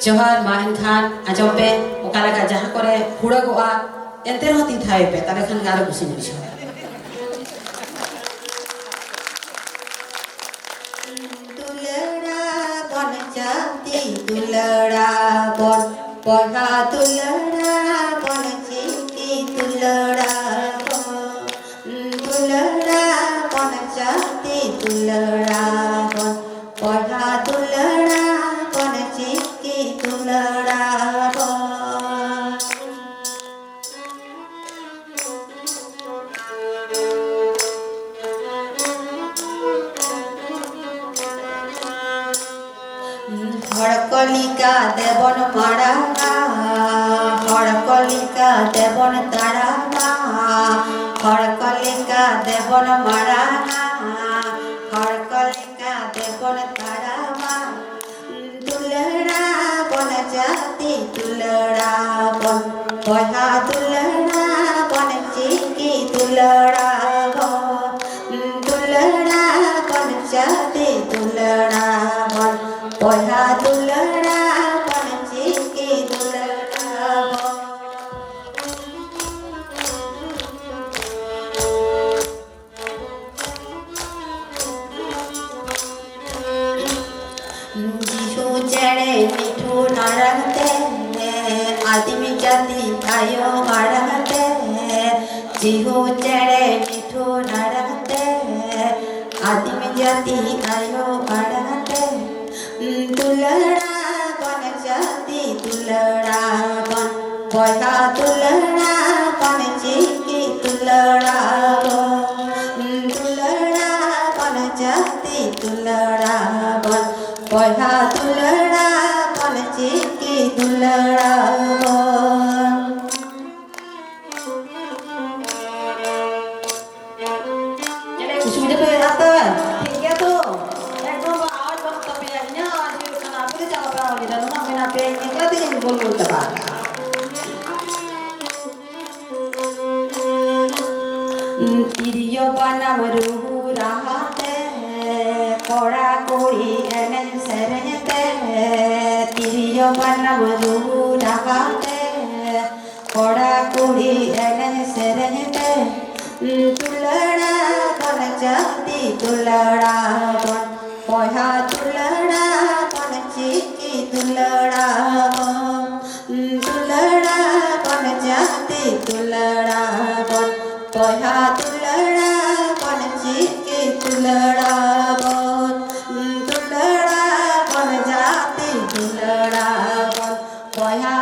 Johar ma enkhan ajope okala ka jaha kore hura goa enter hoti thai pe tale khan garo busi busi tulera bon jati tulera bon poha tulera bon chiti tulera tulera bon jati tulera bon poha tulera bon chiti tulera হরকলিকা দেবন মারানা হরকলিকা দেবন তারানা হরকলিকা দেবন মারানা হরকলিকা দেবন তারামা তুলড়া বন জাতি তুলড়া বন পয়হা তুলড়া বন চিকি তুলড়া বন তুলড়া বন জাতি তুলড়া বন পয়হা তুলড়া বন চিকি তুলড়া जिहू चढ़े मिठू नरहते आदमी जाति आयो मरहते जिहू चढ़े मिठू नरहते आदमी जाति आयो मरहते तुलड़ा बन जाति तुलड़ा बन पयहा तुलड़ा बन चिकी तुलड़ा तुलड़ा बन जाति तुलड़ा बन पयहा तुलड़ा बन चिकी तुलड़ा jadi kusumi pe rata ठीक है तो एकदम आवाज बहुत तपे nya आज खाना पे जाओ Rao ni dan na mena pe nikla din bol bol ta तिरियो बनवरू रहते कोड़ा कोड़ी एनन सरहते तिरियो बनवरू रहते कोड़ा कोड़ी एनन सरहते तुलड़ा बन जाती तुलड़ा बन पयहा तुलड़ा बन चिकी तुलड़ा तुलड़ा बन जाती तुलड़ा बन पयहा तुलड़ा बन चिकी तुलड़ा बन तुलड़ा बन जाती तुलड़ा बन पयहा